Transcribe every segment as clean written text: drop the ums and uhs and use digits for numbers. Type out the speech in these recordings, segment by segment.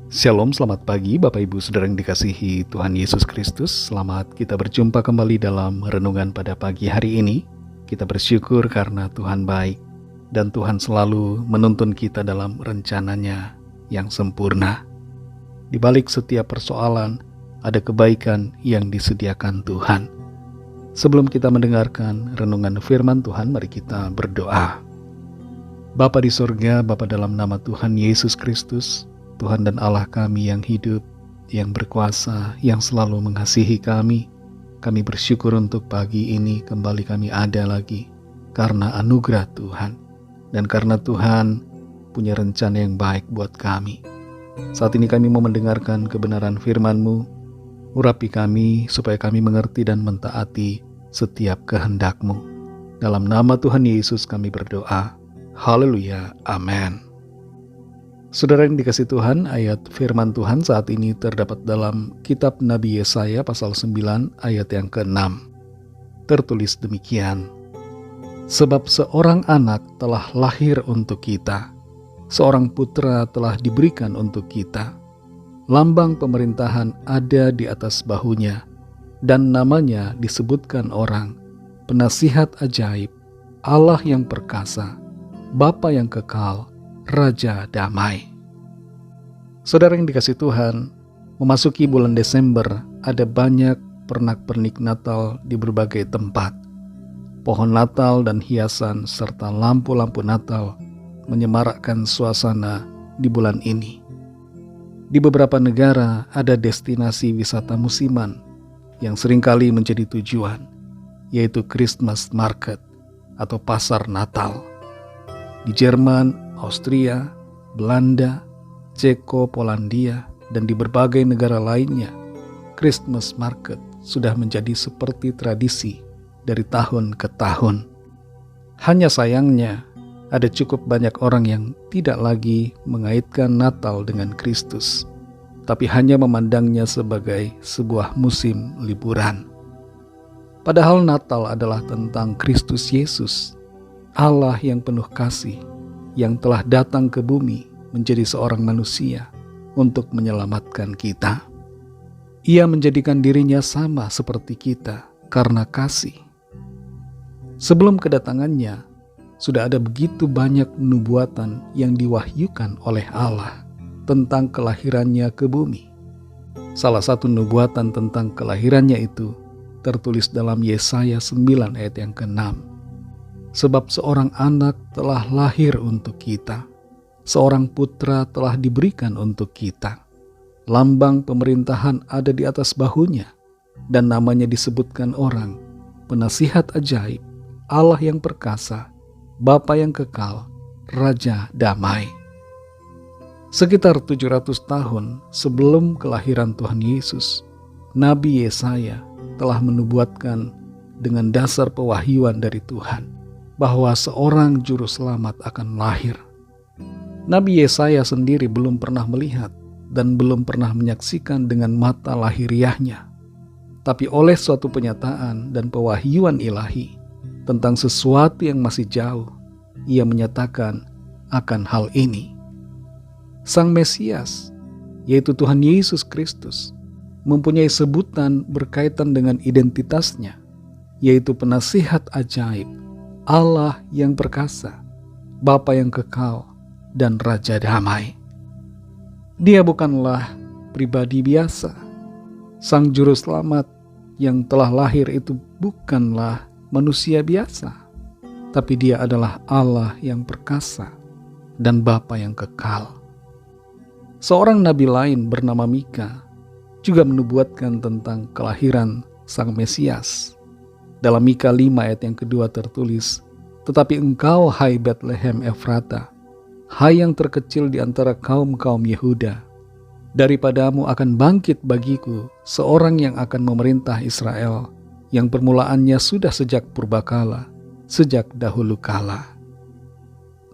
Shalom, selamat pagi Bapak Ibu Saudara yang dikasihi Tuhan Yesus Kristus. Selamat kita berjumpa kembali dalam renungan pada pagi hari ini. Kita bersyukur karena Tuhan baik dan Tuhan selalu menuntun kita dalam rencananya yang sempurna. Di balik setiap persoalan ada kebaikan yang disediakan Tuhan. Sebelum kita mendengarkan renungan firman Tuhan, mari kita berdoa. Bapa di sorga, Bapa dalam nama Tuhan Yesus Kristus, Tuhan dan Allah kami yang hidup, yang berkuasa, yang selalu mengasihi kami. Kami bersyukur untuk pagi ini kembali kami ada lagi karena anugerah Tuhan. Dan karena Tuhan punya rencana yang baik buat kami. Saat ini kami mau mendengarkan kebenaran firman-Mu. Urapi kami supaya kami mengerti dan mentaati setiap kehendak-Mu. Dalam nama Tuhan Yesus kami berdoa. Haleluya, amin. Saudara yang dikasih Tuhan, ayat firman Tuhan saat ini terdapat dalam kitab Nabi Yesaya pasal 9 ayat yang ke-6. Tertulis demikian, sebab seorang anak telah lahir untuk kita, seorang putra telah diberikan untuk kita. Lambang pemerintahan ada di atas bahunya, dan namanya disebutkan orang, Penasihat Ajaib, Allah yang perkasa, Bapa yang kekal, Raja Damai. Saudara yang dikasih Tuhan, memasuki bulan Desember ada banyak pernak-pernik Natal di berbagai tempat. Pohon Natal dan hiasan serta lampu-lampu Natal menyemarakkan suasana di bulan ini. Di beberapa negara ada destinasi wisata musiman yang seringkali menjadi tujuan, yaitu Christmas Market atau Pasar Natal. Di Jerman, Austria, Belanda, Ceko, Polandia, dan di berbagai negara lainnya, Christmas Market sudah menjadi seperti tradisi dari tahun ke tahun. Hanya sayangnya, ada cukup banyak orang yang tidak lagi mengaitkan Natal dengan Kristus, tapi hanya memandangnya sebagai sebuah musim liburan. Padahal Natal adalah tentang Kristus Yesus, Allah yang penuh kasih, yang telah datang ke bumi menjadi seorang manusia untuk menyelamatkan kita. Ia menjadikan dirinya sama seperti kita karena kasih. Sebelum kedatangannya, sudah ada begitu banyak nubuatan yang diwahyukan oleh Allah tentang kelahirannya ke bumi. Salah satu nubuatan tentang kelahirannya itu tertulis dalam Yesaya 9 ayat yang ke-6. Sebab seorang anak telah lahir untuk kita, seorang putra telah diberikan untuk kita. Lambang pemerintahan ada di atas bahunya, dan namanya disebutkan orang, Penasihat Ajaib, Allah yang perkasa, Bapa yang kekal, Raja Damai. Sekitar 700 tahun sebelum kelahiran Tuhan Yesus, Nabi Yesaya telah menubuatkan dengan dasar pewahyuan dari Tuhan bahwa seorang juru selamat akan lahir. Nabi Yesaya sendiri belum pernah melihat dan belum pernah menyaksikan dengan mata lahiriahnya. Tapi oleh suatu penyataan dan pewahyuan ilahi tentang sesuatu yang masih jauh, ia menyatakan akan hal ini. Sang Mesias, yaitu Tuhan Yesus Kristus, mempunyai sebutan berkaitan dengan identitasnya, yaitu Penasihat Ajaib, Allah yang perkasa, Bapa yang kekal, dan Raja Damai. Dia bukanlah pribadi biasa. Sang Juru Selamat yang telah lahir itu bukanlah manusia biasa, tapi dia adalah Allah yang perkasa dan Bapa yang kekal. Seorang nabi lain bernama Mika juga menubuatkan tentang kelahiran Sang Mesias. Dalam Mika 5 ayat yang kedua tertulis, tetapi engkau, hai Betlehem Efrata, hai yang terkecil di antara kaum-kaum Yehuda, daripadamu akan bangkit bagiku seorang yang akan memerintah Israel, yang permulaannya sudah sejak purbakala, sejak dahulu kala.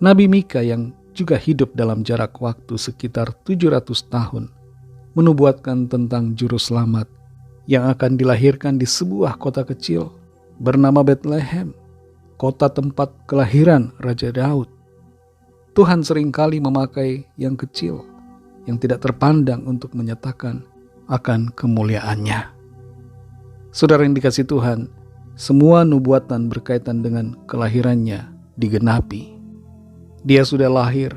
Nabi Mika yang juga hidup dalam jarak waktu sekitar 700 tahun, menubuatkan tentang juru selamat yang akan dilahirkan di sebuah kota kecil bernama Betlehem, kota tempat kelahiran Raja Daud. Tuhan seringkali memakai yang kecil yang tidak terpandang untuk menyatakan akan kemuliaan-Nya. Saudara yang dikasihi Tuhan, semua nubuatan berkaitan dengan kelahiran-Nya digenapi. Dia sudah lahir.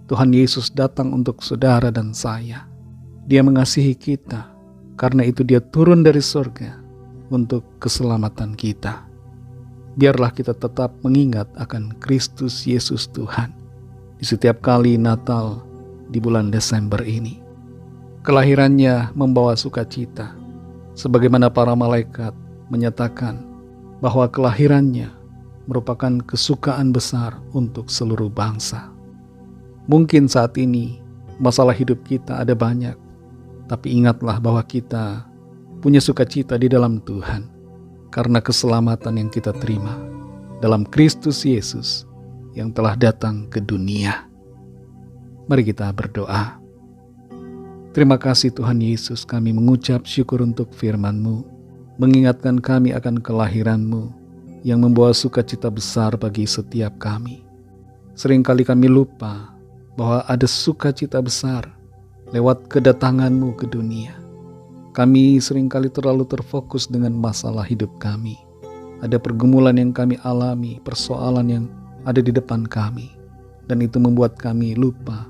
Tuhan Yesus datang untuk saudara dan saya. Dia mengasihi kita. Karena itu Dia turun dari surga untuk keselamatan kita. Biarlah kita tetap mengingat akan Kristus Yesus Tuhan di setiap kali Natal di bulan Desember ini. Kelahirannya membawa sukacita, sebagaimana para malaikat menyatakan bahwa kelahirannya merupakan kesukaan besar untuk seluruh bangsa. Mungkin saat ini masalah hidup kita ada banyak, tapi ingatlah bahwa kita punya sukacita di dalam Tuhan karena keselamatan yang kita terima dalam Kristus Yesus yang telah datang ke dunia. Mari kita berdoa. Terima kasih Tuhan Yesus, kami mengucap syukur untuk firman-Mu, mengingatkan kami akan kelahiran-Mu yang membawa sukacita besar bagi setiap kami. Seringkali kami lupa bahwa ada sukacita besar lewat kedatangan-Mu ke dunia. Kami seringkali terlalu terfokus dengan masalah hidup kami. Ada pergumulan yang kami alami, persoalan yang ada di depan kami. Dan itu membuat kami lupa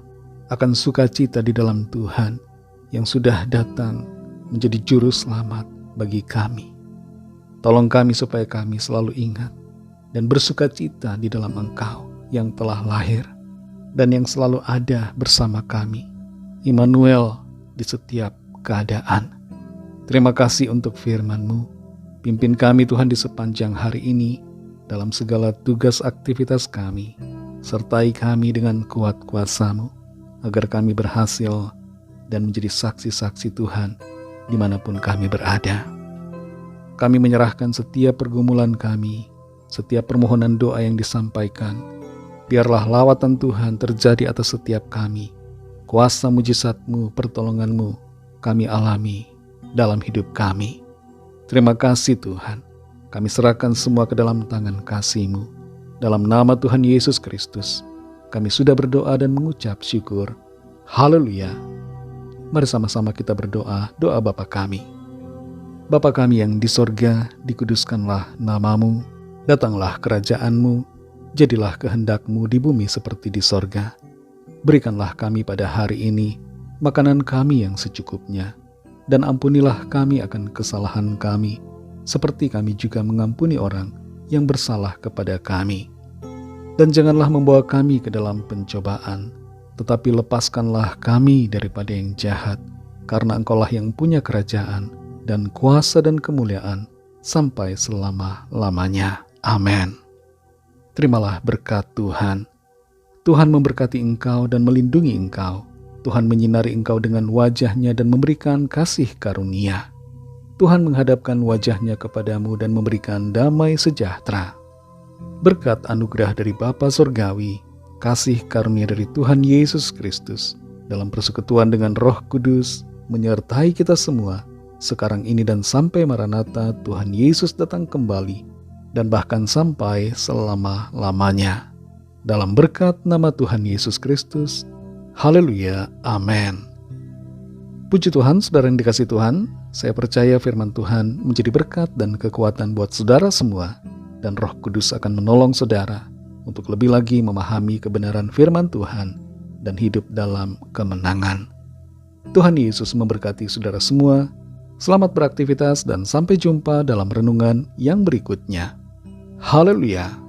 akan sukacita di dalam Tuhan yang sudah datang menjadi juru selamat bagi kami. Tolong kami supaya kami selalu ingat dan bersukacita di dalam Engkau yang telah lahir dan yang selalu ada bersama kami, Immanuel, di setiap keadaan. Terima kasih untuk firman-Mu. Pimpin kami Tuhan di sepanjang hari ini dalam segala tugas aktivitas kami. Sertai kami dengan kuat kuasa-Mu agar kami berhasil dan menjadi saksi-saksi Tuhan dimanapun kami berada. Kami menyerahkan setiap pergumulan kami, setiap permohonan doa yang disampaikan. Biarlah lawatan Tuhan terjadi atas setiap kami. Kuasa mujizat-Mu, pertolongan-Mu kami alami dalam hidup kami. Terima kasih Tuhan. Kami serahkan semua ke dalam tangan kasih-Mu. Dalam nama Tuhan Yesus Kristus, kami sudah berdoa dan mengucap syukur. Haleluya. Mari sama-sama kita berdoa, doa Bapa kami. Bapa kami yang di sorga, dikuduskanlah nama-Mu, datanglah kerajaan-Mu, jadilah kehendak-Mu di bumi seperti di sorga. Berikanlah kami pada hari ini makanan kami yang secukupnya, dan ampunilah kami akan kesalahan kami, seperti kami juga mengampuni orang yang bersalah kepada kami. Dan janganlah membawa kami ke dalam pencobaan, tetapi lepaskanlah kami daripada yang jahat, karena Engkaulah yang punya kerajaan dan kuasa dan kemuliaan sampai selama-lamanya. Amin. Terimalah berkat Tuhan. Tuhan memberkati engkau dan melindungi engkau. Tuhan menyinari engkau dengan wajah-Nya dan memberikan kasih karunia. Tuhan menghadapkan wajah-Nya kepadamu dan memberikan damai sejahtera. Berkat anugerah dari Bapa Surgawi, kasih karunia dari Tuhan Yesus Kristus, dalam persekutuan dengan Roh Kudus, menyertai kita semua, sekarang ini dan sampai Maranatha Tuhan Yesus datang kembali, dan bahkan sampai selama-lamanya. Dalam berkat nama Tuhan Yesus Kristus, haleluya, amin. Puji Tuhan, saudara yang dikasihi Tuhan, saya percaya firman Tuhan menjadi berkat dan kekuatan buat saudara semua, dan Roh Kudus akan menolong saudara untuk lebih lagi memahami kebenaran firman Tuhan dan hidup dalam kemenangan. Tuhan Yesus memberkati saudara semua. Selamat beraktivitas dan sampai jumpa dalam renungan yang berikutnya. Haleluya.